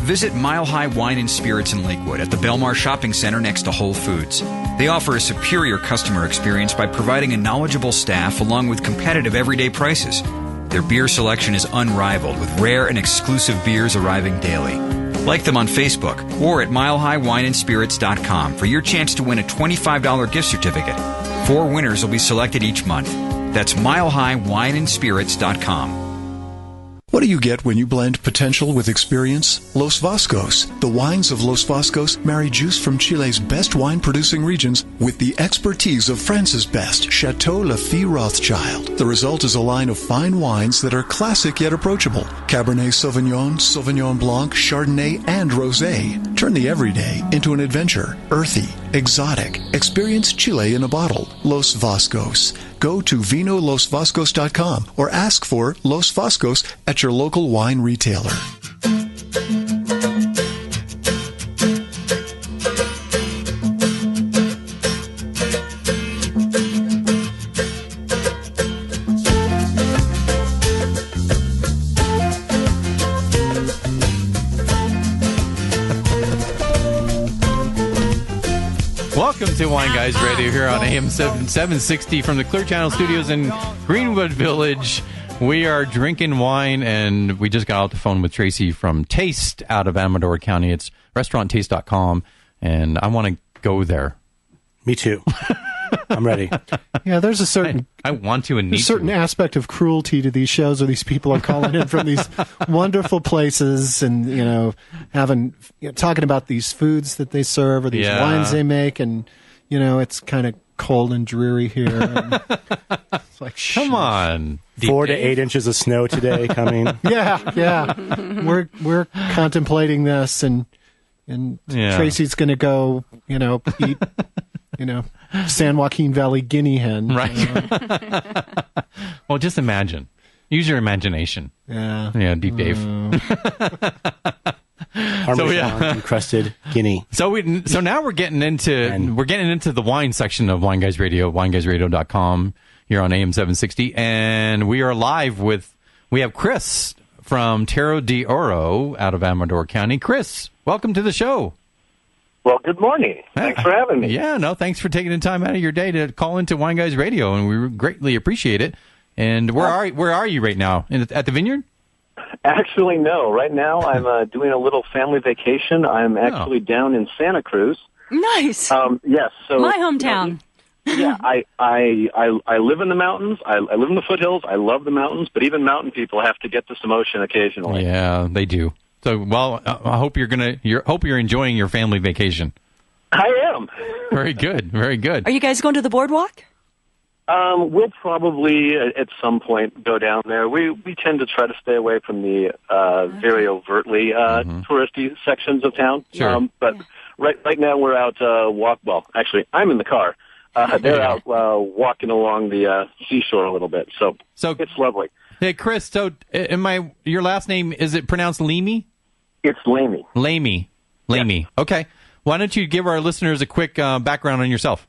Visit Mile High Wine and Spirits in Lakewood at the Belmar Shopping Center next to Whole Foods. They offer a superior customer experience by providing a knowledgeable staff along with competitive everyday prices. Their beer selection is unrivaled with rare and exclusive beers arriving daily. Like them on Facebook or at milehighwineandspirits.com for your chance to win a $25 gift certificate. 4 winners will be selected each month. That's milehighwineandspirits.com. What do you get when you blend potential with experience? Los Vascos. The wines of Los Vascos marry juice from Chile's best wine-producing regions with the expertise of France's best, Chateau Lafite Rothschild. The result is a line of fine wines that are classic yet approachable. Cabernet Sauvignon, Sauvignon Blanc, Chardonnay, and Rosé. Turn the everyday into an adventure. Earthy, exotic. Experience Chile in a bottle. Los Vascos. Go to vinolosvascos.com or ask for Los Vascos at your local wine retailer. Welcome to Wine Guys Radio here on AM 760 from the Clear Channel Studios in Greenwood Village. We are drinking wine, and we just got off the phone with Tracy from Taste out of Amador County. It's restauranttaste.com, and I want to go there. Me too. I'm ready. Yeah, there's a certain I want to and need a certain to. aspect of cruelty to these shows where these people are calling in from these wonderful places and talking about these foods that they serve or these wines they make, and it's kind of cold and dreary here. And it's like, come on, 4 to 8 inches of snow today coming. Yeah. We're contemplating this, and Tracy's going to go, eat. San Joaquin Valley guinea hen. Right. Well, just imagine. Use your imagination. Yeah. Yeah, Deep Dave. Encrusted guinea. So now we're getting into the wine section of Wine Guys Radio, wineguysradio.com here on AM 760, and we are live we have Chris from Terra de Oro out of Amador County. Chris, welcome to the show. Well, good morning. Thanks for having me. Yeah, no, thanks for taking the time out of your day to call into Wine Guys Radio, and we greatly appreciate it. And where are you right now? At the vineyard? Actually, no. Right now, I'm doing a little family vacation. I'm actually down in Santa Cruz. Nice. Yes. So my hometown. Yeah, I live in the mountains. I live in the foothills. I love the mountains, but even mountain people have to get to some ocean occasionally. Yeah, they do. So, well, I hope you're enjoying your family vacation. I am. Very good. Very good. Are you guys going to the boardwalk? We'll probably at some point go down there. We tend to try to stay away from the very overtly touristy sections of town. Sure. But right now we're out Well, actually, I'm in the car. They're out walking along the seashore a little bit. So it's lovely. Hey, Chris. So, your last name, is it pronounced Leamy? It's Lamy. Lamy. Yes. Okay. Why don't you give our listeners a quick background on yourself?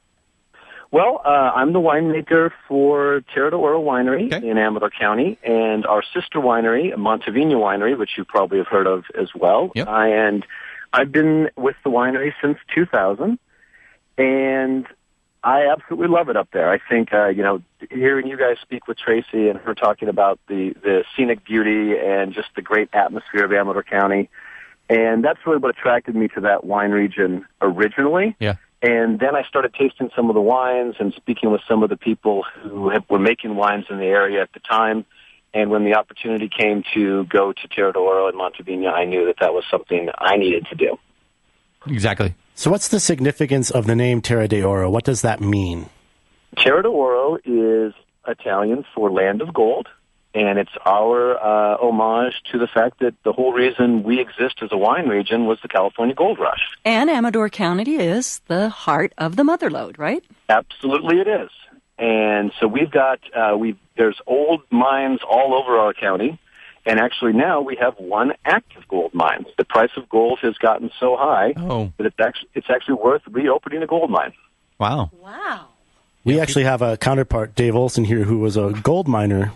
Well, I'm the winemaker for Terra de Oro Winery in Amador County, and our sister winery, Montevina Winery, which you probably have heard of as well. Yep. And I've been with the winery since 2000, and I absolutely love it up there. I think, hearing you guys speak with Tracy and her talking about the scenic beauty and just the great atmosphere of Amador County, and that's really what attracted me to that wine region originally. Yeah. And then I started tasting some of the wines and speaking with some of the people who were making wines in the area at the time. And when the opportunity came to go to Terra de Oro and Montevina, I knew that was something I needed to do. Exactly. So what's the significance of the name Terra de Oro? What does that mean? Terra de Oro is Italian for land of gold. And it's our homage to the fact that the whole reason we exist as a wine region was the California Gold Rush. And Amador County is the heart of the Motherlode, right? Absolutely it is. And so we've got, there's old mines all over our county. And actually now we have one active gold mine. The price of gold has gotten so high that it's actually worth reopening a gold mine. Wow. Wow. We actually have a counterpart, Dave Olson, here, who was a gold miner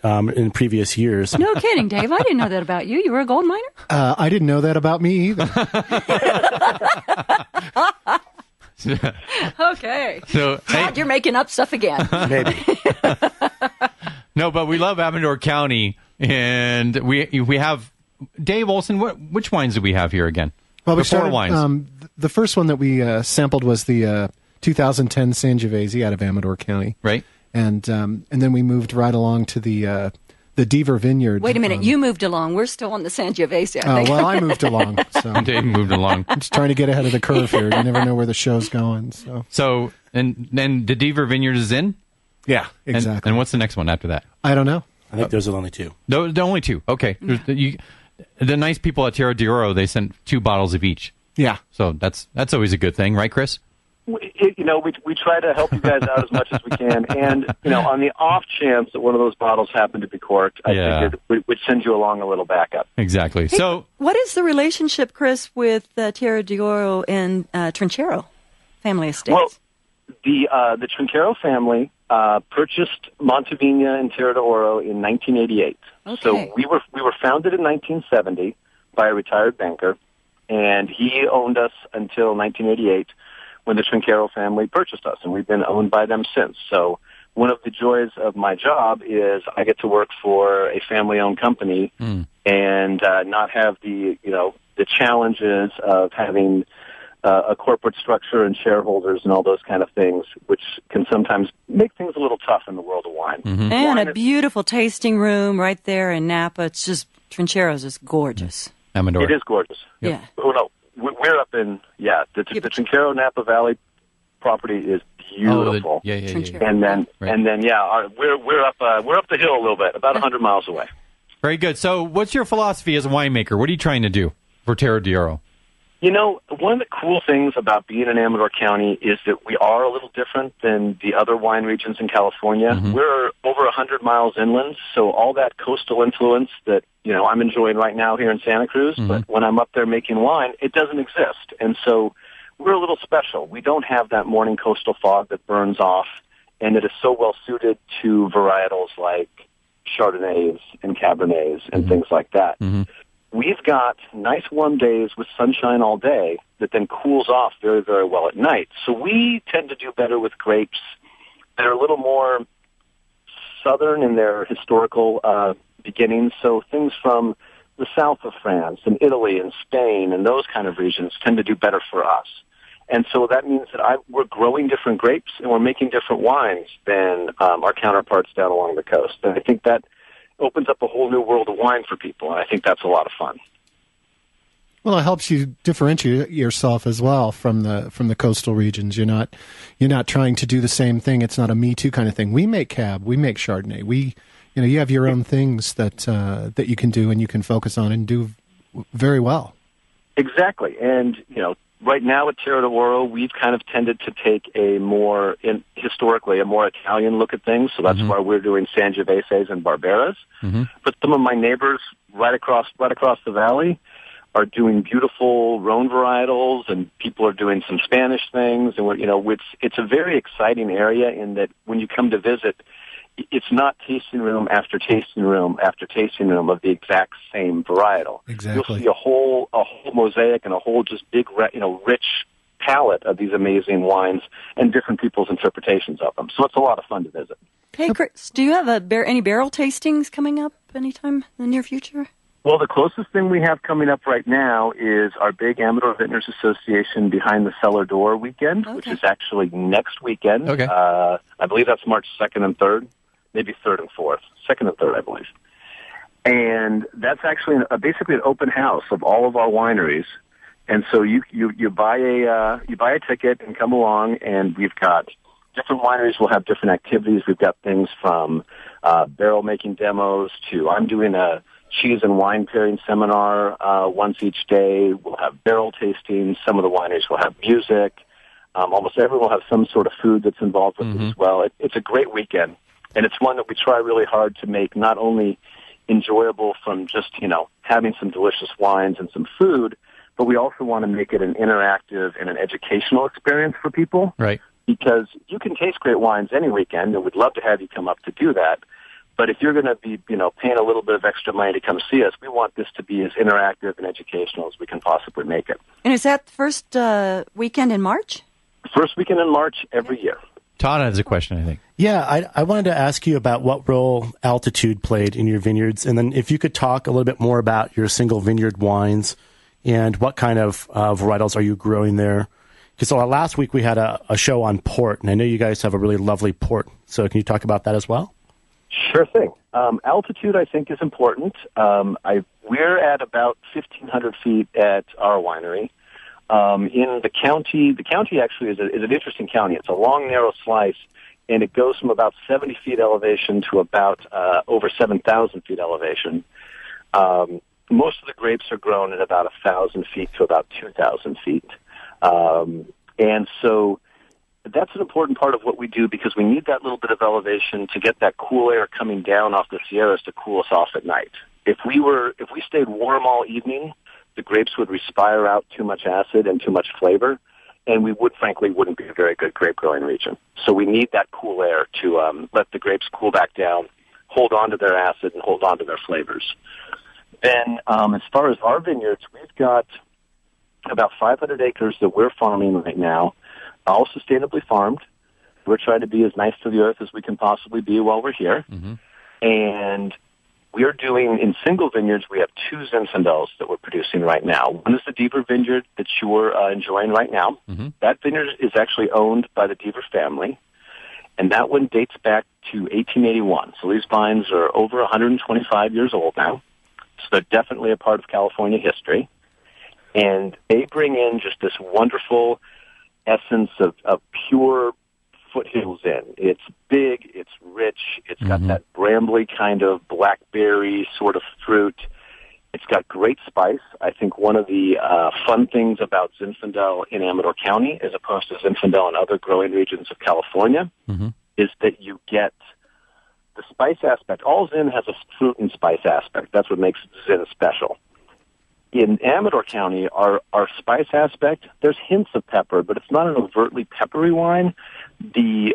in previous years. No kidding, Dave. I didn't know that about you. You were a gold miner? I didn't know that about me either. Okay. So, God, you're making up stuff again. Maybe. no, but we love Amador County, and we have Dave Olson. Which wines do we have here again? Well, we the four started, wines. The first one that we sampled was the 2010 Sangiovese out of Amador County, Right. And then we moved right along to the Oro Vineyards. Wait a minute. You moved along. We're still on the Sangiovese, I think. Well, I moved along. So Dave moved along. I'm just trying to get ahead of the curve here. You never know where the show's going. So, and then the Oro Vineyards is in? Yeah, exactly. And what's the next one after that? I don't know. I think there's only two. The only two. Okay. The nice people at Terra Oro, they sent 2 bottles of each. Yeah. So that's always a good thing, right, Chris? We try to help you guys out as much as we can, and on the off chance that one of those bottles happened to be corked, I think we'd send you along a little backup. Exactly. Hey, so, what is the relationship, Chris, with Terra Oro and Trinchero family estates? Well, the Trinchero family purchased Montevina and Terra Oro in 1988. Okay. So we were founded in 1970 by a retired banker, and he owned us until 1988. When the Trinchero family purchased us, and we've been owned by them since. So one of the joys of my job is I get to work for a family-owned company and not have the challenges of having a corporate structure and shareholders and all those kind of things, which can sometimes make things a little tough in the world of wine. Mm-hmm. And a beautiful tasting room right there in Napa. It's just, Trinchero's is gorgeous. Amador. It is gorgeous. Yeah. Oh, no. We're up in the Trinchero Napa Valley property is beautiful. Yeah. And then Right. we're up the hill a little bit, about 100 miles away. Very good. So, what's your philosophy as a winemaker? What are you trying to do for Terra Oro? One of the cool things about being in Amador County is that we are a little different than the other wine regions in California. Mm-hmm. We're over 100 miles inland, so all that coastal influence that, I'm enjoying right now here in Santa Cruz, but when I'm up there making wine, it doesn't exist. And so we're a little special. We don't have that morning coastal fog that burns off, and it is so well suited to varietals like Chardonnays and Cabernets and things like that. Mm-hmm. We've got nice warm days with sunshine all day that then cools off very, very well at night. So we tend to do better with grapes that are a little more southern in their historical beginnings. So things from the south of France and Italy and Spain and those kind of regions tend to do better for us. And so that means that we're growing different grapes and we're making different wines than our counterparts down along the coast. And I think that opens up a whole new world of wine for people, and I think that's a lot of fun. Well, it helps you differentiate yourself as well from the coastal regions. You're not trying to do the same thing. It's not a Me Too kind of thing. We make Cab, we make Chardonnay. You have your own things that you can do and you can focus on and do very well. Exactly, and right now at Terra Oro, we've kind of tended to take historically a more Italian look at things. So that's why we're doing Sangioveses and Barberas. Mm-hmm. But some of my neighbors right across the valley are doing beautiful Rhone varietals, and people are doing some Spanish things. And it's a very exciting area in that when you come to visit, it's not tasting room after tasting room after tasting room of the exact same varietal. Exactly. You'll see a whole mosaic and a whole just big, rich palette of these amazing wines and different people's interpretations of them. So it's a lot of fun to visit. Hey, Chris, do you have any barrel tastings coming up anytime in the near future? Well, the closest thing we have coming up right now is our big Amador Vintners Association Behind the Cellar Door weekend, which is actually next weekend. Okay. I believe that's March 2nd and 3rd. Maybe 3rd and 4th. 2nd and 3rd, I believe. And that's actually basically an open house of all of our wineries. And so you buy a ticket and come along, and we've got different wineries will have different activities. We've got things from barrel making demos to I'm doing a cheese and wine pairing seminar once each day. We'll have barrel tastings. Some of the wineries will have music. Almost everyone will have some sort of food that's involved with it as well. It's a great weekend. And it's one that we try really hard to make not only enjoyable from just, having some delicious wines and some food, but we also want to make it an interactive and an educational experience for people. Right. Because you can taste great wines any weekend, and we'd love to have you come up to do that. But if you're going to be, paying a little bit of extra money to come see us, we want this to be as interactive and educational as we can possibly make it. And is that the first weekend in March? First weekend in March every year. Todd has a question, I think. Yeah, I wanted to ask you about what role altitude played in your vineyards, and then if you could talk a little bit more about your single vineyard wines and what kind of varietals are you growing there. Because last week we had a show on port, and I know you guys have a really lovely port. So can you talk about that as well? Sure thing. Altitude, I think, is important. We're at about 1,500 feet at our winery. In the county actually is an interesting county. It's a long, narrow slice, and it goes from about 70 feet elevation to about over 7,000 feet elevation. Most of the grapes are grown at about 1,000 feet to about 2,000 feet. And so that's an important part of what we do because we need that little bit of elevation to get that cool air coming down off the Sierras to cool us off at night. If we stayed warm all evening, the grapes would respire out too much acid and too much flavor, and we wouldn't be a very good grape growing region. So we need that cool air to let the grapes cool back down, hold on to their acid, and hold on to their flavors. Then as far as our vineyards, we've got about 500 acres that we're farming right now, all sustainably farmed. We're trying to be as nice to the earth as we can possibly be while we're here. Mm-hmm. And we're doing, in single vineyards, we have 2 Zinfandels that we're producing right now. One is the Deaver vineyard that you're enjoying right now. Mm-hmm. That vineyard is actually owned by the Deaver family, and that one dates back to 1881. So these vines are over 125 years old now. So they're definitely a part of California history. And they bring in just this wonderful essence of pure foothills in. It's big, it's rich, it's got that brambly kind of blackberry sort of fruit. It's got great spice. I think one of the fun things about Zinfandel in Amador County, as opposed to Zinfandel in other growing regions of California, is that you get the spice aspect. All Zin has a fruit and spice aspect. That's what makes Zin special. In Amador County, our spice aspect, there's hints of pepper, but it's not an overtly peppery wine. The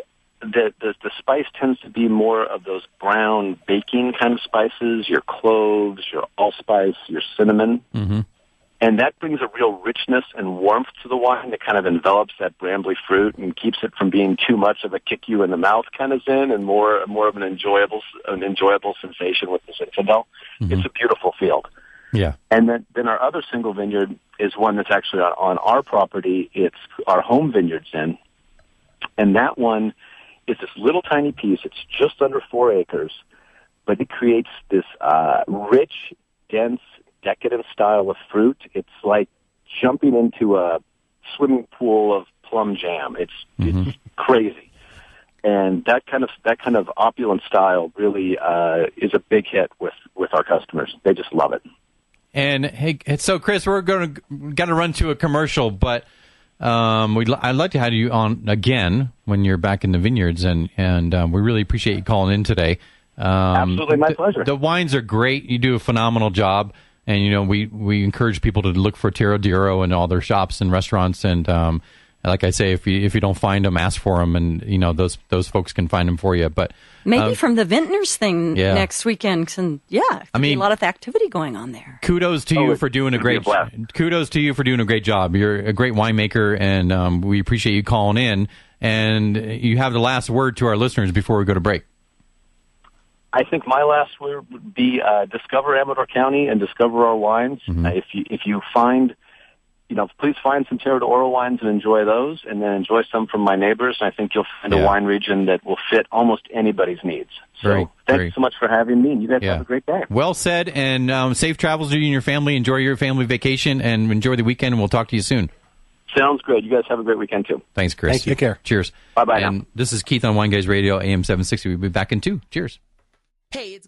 spice tends to be more of those brown baking kind of spices, your cloves, your allspice, your cinnamon. Mm-hmm. And that brings a real richness and warmth to the wine that kind of envelops that brambly fruit and keeps it from being too much of a kick you in the mouth kind of Zin and more of an enjoyable sensation with the Zinfandel. Mm-hmm. It's a beautiful field. Yeah. And then our other single vineyard is one that's actually on our property. It's our home vineyard Zin. And that one is this little tiny piece. It's just under 4 acres, but it creates this rich, dense, decadent style of fruit. It's like jumping into a swimming pool of plum jam. It's crazy. And that kind of opulent style really is a big hit with our customers. They just love it. And hey, so Chris, we're got to run to a commercial, but I'd like to have you on again when you're back in the vineyards, and we really appreciate you calling in today. Absolutely, my pleasure. The wines are great. You do a phenomenal job, and we encourage people to look for Terra Oro in all their shops and restaurants, and like I say, if you don't find them, ask for them, and those folks can find them for you. But maybe from the Vintners thing next weekend, and a lot of activity going on there. Kudos to you for doing a great job. You're a great winemaker, and we appreciate you calling in. And you have the last word to our listeners before we go to break. I think my last word would be discover Amador County and discover our wines. Mm-hmm. If you find, please find some Terra Oro wines and enjoy those, and then enjoy some from my neighbors. And I think you'll find a wine region that will fit almost anybody's needs. So thanks so much for having me, and you guys have a great day. Well said, and safe travels to you and your family. Enjoy your family vacation, and enjoy the weekend, and we'll talk to you soon. Sounds great. You guys have a great weekend, too. Thanks, Chris. Thank you. Take care. Cheers. Bye-bye And now. this is Keith on Wine Guys Radio, AM 760. We'll be back in 2. Cheers. Hey, it's